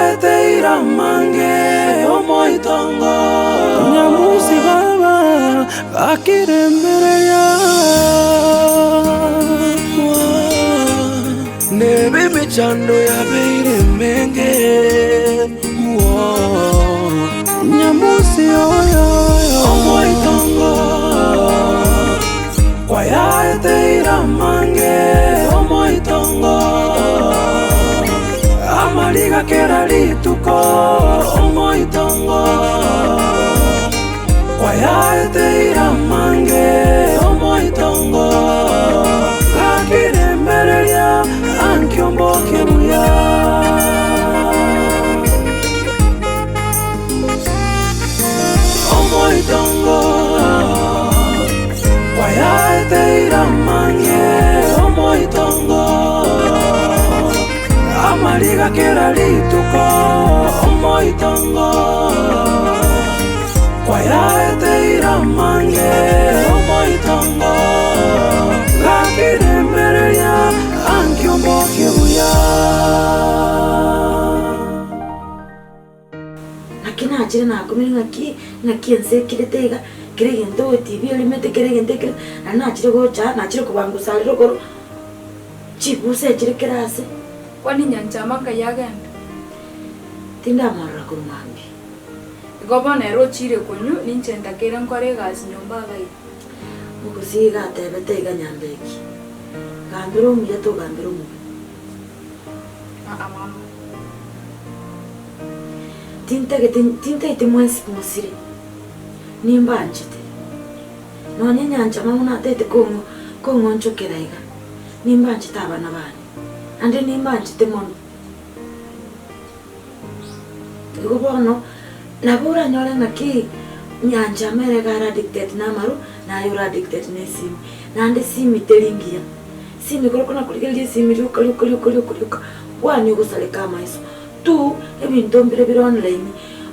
Kwayaeteira mange Omoitongo Nyamusi baba Bakiremereya Nebe mechando ya beire menge Nyamusi oyo Omoitongo Kwayaeteira mange Omoitongo Amaliga kera lituko Omoitongo Kwayaeteira mange Omoitongo Kakiremereya Ankiomboke buya Omoitongo Kwayaeteira mange Omoitongo Amaliga kera lituko Omoitongo Kwayaeteira mange Omoitongo Gakiremereya Ankiomboke buya Nakina achire nakomere ngaki ense kiretega kiregento TV limete kiregente kire na achire gocha na achire kubangusa rero goro chibuse achire kirase kwani nyanchama kayagenda tinda marra kurumambi gobona ero chire konyu ninchenda kera nkore gazi nyumba gai Gusii gatebetega nyambeki gambiro mu yato gambiro mu mama tinta ite mwensi musiri nimbanchite none nyanchama muna tete kongo nchokeraiga nimbanchita abana bani ande nimbanchite mono gobono nabura nyore ngaki nyanja mere gara dictate na maru na yura dictate ne simi nande simi telingia simi kolokona kuligelia simi luka wani gusale kama iso tu ebintu mbire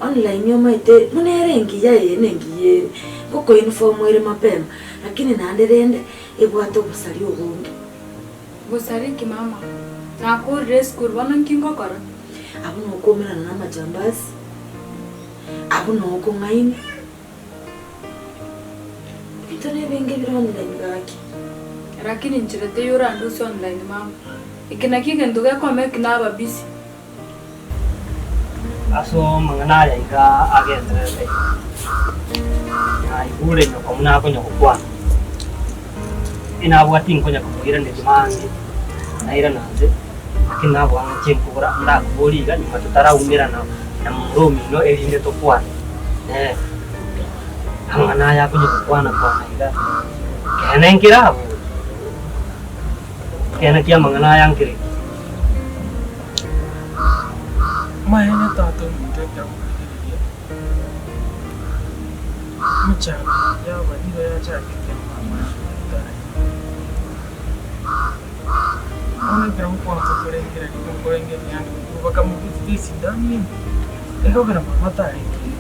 online yo maite munerengi ya yenengiye koko uniform ere mapema lakini nande rende ebwato gusali ubungi gusari ki mama na ko dress kurwana kingo kora abuno komera na majambasi abuno ko ngaini bitone benge biro online gaki lakini nchirete yura ndusi online mama ikinakike nduga kwa mekina babisi aso mangana ya ika agendrele ai ure no komuna ko nyoko kwa ina bwati nkonya kugira ndimangi na ira nanze akina bwanga chempura nda kuboliga ni matutara umira na mromi no elinde to kwa mangana ya ko nyoko kwa na kwa ira kene nkira kene kia mangana yang kiri Mahene tato mtenda mkiriya Mchana ya badira ya chaki mama Ona gram kwanza kurengera kurengera yangu kubaka mubiti sindani eko kana mata iki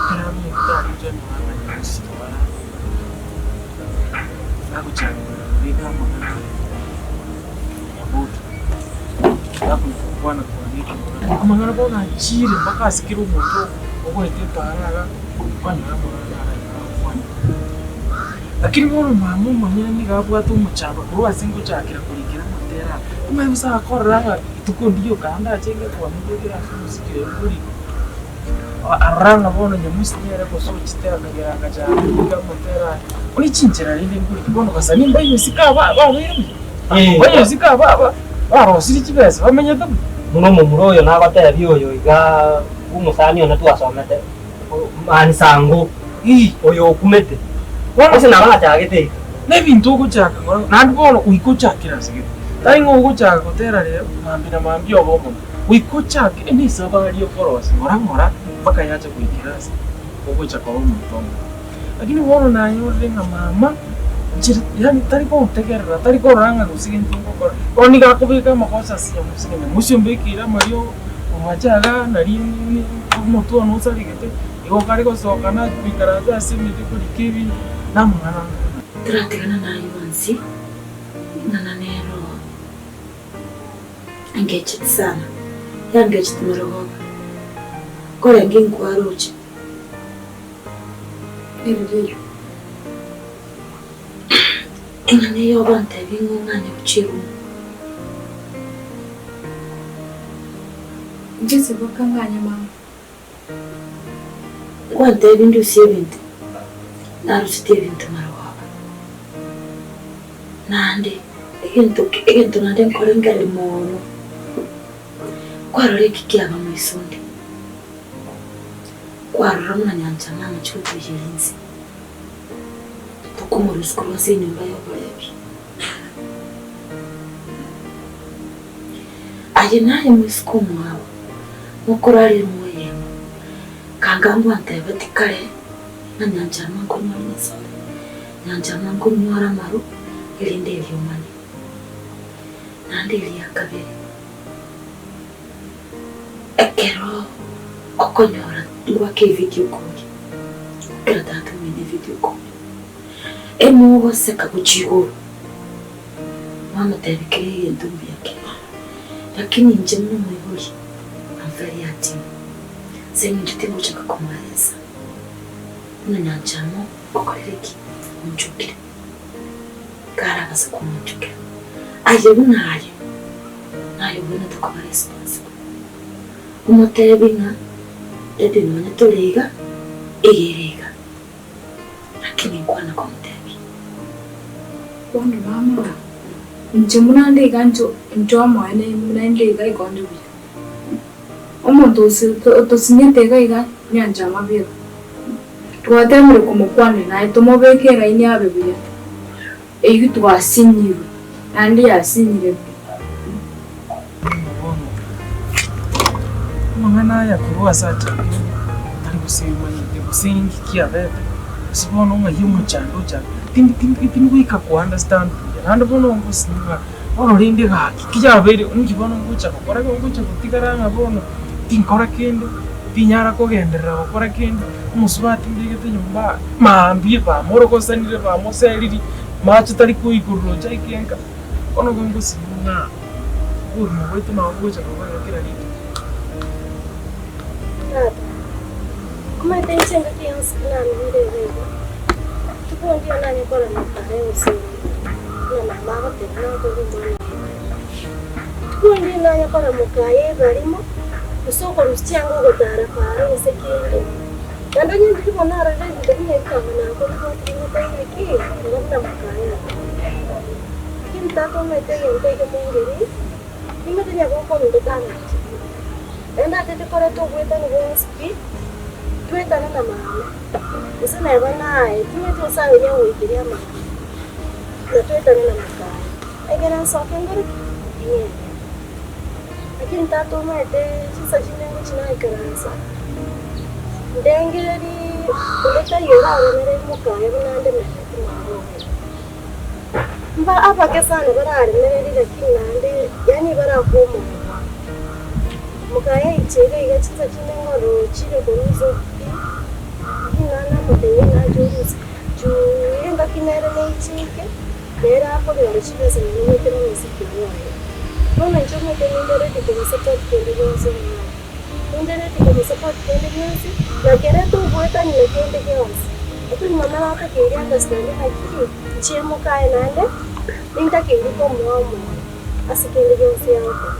kana mutari jeni mama nyasi wala aku chani bika mama ya butu hapo bwana kwa mangana bona chire mpaka asikiru moto uko itepa haraka kwani hapo lakini mwana mamu manya ni gabwa tu muchaba kuwa singo chakira kulikira mutera kuma yusa koranga itukundiyo kanda chenge kwa mubira musikire kuri aranga bona nyamusiyere ko so chitera kagera kacha kuga mutera uni chinchera rinde kuri bono kasani mbayo sikaba bayo sikaba siri chibese bamenye tu muno muroyo nabatera byoyo iga umusani ona twasomete mani sango oyo kumete wose nabana cyagete nebintu guchaka ngora nandi bono uikochakira sigite tari ngo guchaka gutera rero mambi obomo uikochaka eni sabari yo foros ngora mpaka yacha kuikirasa ugucha kwa Omoitongo lakini bono nayo renga mama yani tari ko tegerera tari ko ranga gusigintu ngora oni gakubika makosa siya musigene musimbekira mario omachaga nari moto no saligete iko kari ko sokana bikaraza simiti kuri kibi namwana turategana nayo nsi nananero Engaged sana. Engaged morogoba. Kore ngingwaruchi. Ndio. Ingane yobante bingungane uchiru. Ndizi bakanganya mama. Kwante bindu siebintu. Narusite bintu morogoba. Nande Egento nande nkorenga limono. Kwarore kikiaba mwisonde. Kwarora muna nyanja mama chuko jirinzi. Tukumuru skuru se nyumba yoborebi. Aje naye mwisikumu wawe. Mukorari mwoye. Kangambu antebe tikale na nyanja mangu nyoriso. Nyanja mangu nyora maru ilinde yomani. Nandili ya kabiri. Ekero okonyora ngwake video kuri. Kera tatu mene video kuri. Emu seka kuchigo. Mama tabikiri ndumbi yake. Lakini nje mno mwihuri. I'm very active. Semi nditengo chaka kumaliza. Una nyanjamo okorereki unchukire. Kara basa kumunchukire. Aje bunaye. Nayo bwana tukaba responsible. Umotebinga ede none tolega egerega. Lakini kwana kwa mutebi. Bondo mama. Nje munande ganjo njomo ene munande gai gondo bi. Omuntu tosinyete gai nyanja mabiro. Twatemure kumukwane naye tumobekera inyabe biya. Eyu twasinyiwe. Nandi yasinyire. Mangana ya kuwa sata. Tari kusema ni kusingi kia bebe. Sibono nga yumu chando cha. Tindi wika ku understand. Nando bono ngo singa. Ono rinde ga kija bebe ungibono ngo cha kokora ngo cha kutikara bono. Tinkora kendo. Tinyara ko gendera kokora kendo. Musubati ndege nyumba. Maambie ba moroko sanire ba moseliri. Macho tari kuigurro cha ikenga. Ono ngo singa. Urmo wetu na ngo cha kokora kira rinde. Como é que tem sempre criança que não me deve? Tu pode ir lá e agora não parei o seu. Não na barra tem não todo mundo. Tu pode ir lá e agora não cai barimo. O seu corustia não godara para o sequeiro. Quando a gente for na rede de minha cama na quando eu tenho aqui, não na macaia. Quem tá com medo de ter que morrer? E me tem algum como de dar. Enda tete kore to gweta ni wespi. Tweta na mama. Usina bana tume to sa wenye wikiria mama. Na tweta na mama. Egera soke ngori. Ye. Lakini tatu mete sisa jine ngina ikaransa. Ndengeri kuleta yora mere mukaye bunande mete maro. Mba apa kesana barare mere lakini yani bara komo. Mukaya ichega igachitsa chinengoro chire kuruzo inana muteye najuruzi juyenga kinere neichike nera apo bero chibese nimete no musikiyo none nchomo tenindere tiko support kende yose nindere tiko support kende yose na kere tu bweta ni kende yose etu mama waka kende understand hakiki chemo kaya nande ninta kende ko muamu asikende yose yako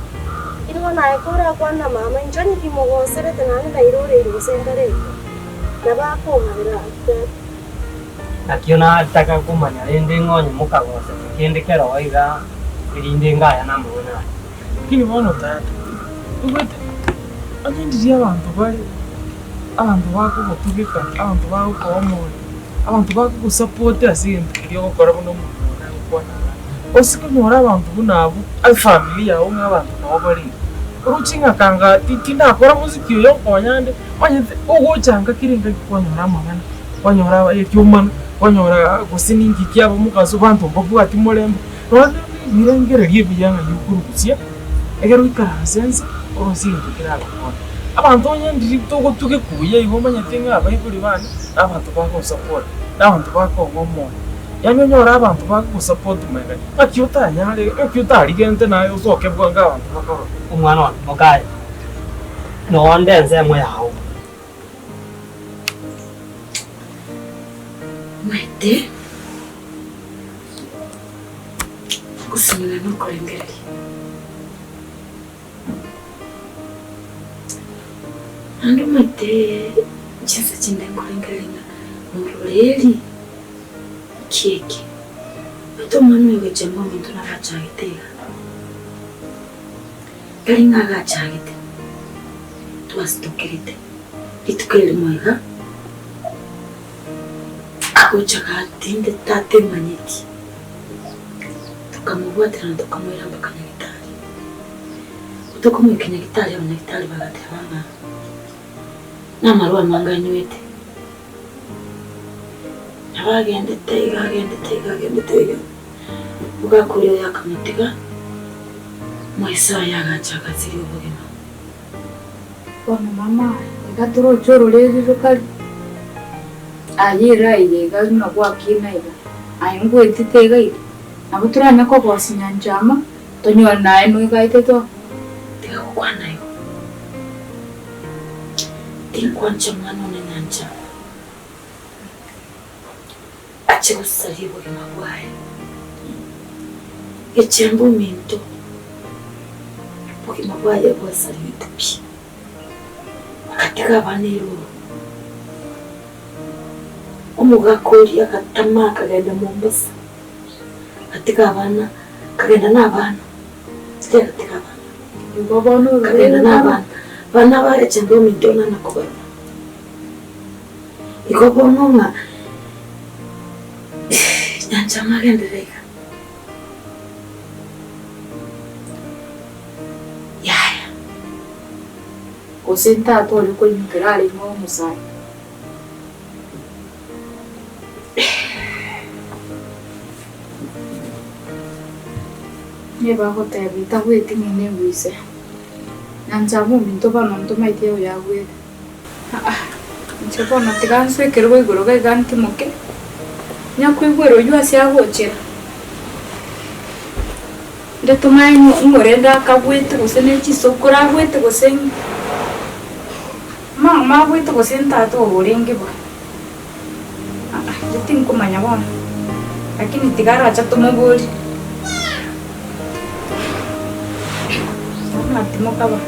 Ilo na ekora kwa na mama njoni kimogosere tenane na irore irosengare na bako mabira akiona ataka kumanya rende ngonye mukagose kende kero oiga irinde ngaya na mwana Lakini bono tata. Ubete. Anyindi abantu bali abantu bako gutugika abantu bako komora abantu bako gusupport asintu iyo gukora buno muntu nakubona osikunyora abantu bunabo al family yawo nk'abantu nabo bari urucinga kanga tinakora muziki yo konyande wanyete ugochanga kiringa kwanyora amagana kwanyora ekyumana kwanyora gusiningi kyabo mukazo bantu mbovu ati mulembe none birengere ryebiyanga yukurukusia egero ikarasense orosingi kiraba abantu nyandi toko tukekuye ibomanya tenga abayibuli bana abantu bako support abantu bako ngomo yani onyora abantu bakusupport mega ng'aki otanyare ng'aki otarigente naye osoke bwanga abantu bakoro Umwana wa Mokai. No wonder nze mwe yawo. Mwete. Kusimila n'okulengeri. Ando mwete chinsa chinde nkulengerenga muroreri keke. Ito mwana wewe jambo mintu nakachagitega. Kalinga agachagite. Twasitokirite. Itukere mwega. Akocha katinde tate manyeki. Tukamubwatira tukamwera mpaka nyagitari. Utokomweka nyagitari abanyagitari bagateranga. Namarua manganywete. Abagende tega. Bugakuriyo yakamutiga. Mwesa yagachaga ziri ubugima. Bona mama, igatoro choro lezi kali. Ayira ile gazuna kwa kina ile. Ayungu ititega ile. Nabuturanya ko kwasinya njama, tonyo nae no igaiteto. Tiga kwana yo. Tinkwancha mwana na nyanja. Ache usali ubugima bwaye. Echembo minto. Ubugima bwaye bwasali bitupi. Katika banero umugakori akatama akagenda Mombasa katika abana kagenda n'abana katika abana Bobono kagenda n'abana bana bareche ndo mitona nakuba ikobono nga nyanja magendereka Kusenta tole ko nyukerali mo musai. Neba ko tabi ta weti ngene wise. Nanja mo minto ba non to mai teo ya we. Nchepo na tiganse kerwe goro ga ganti moke. Nya ku gwero yu asia gochera. De tomai ngorenda ka weti gusene chisokora weti gusene. Ma wito ko senta to orengi ba. Jitin ko manya ba. Lakini tigara cha to mogoli. Sama timo ka ba.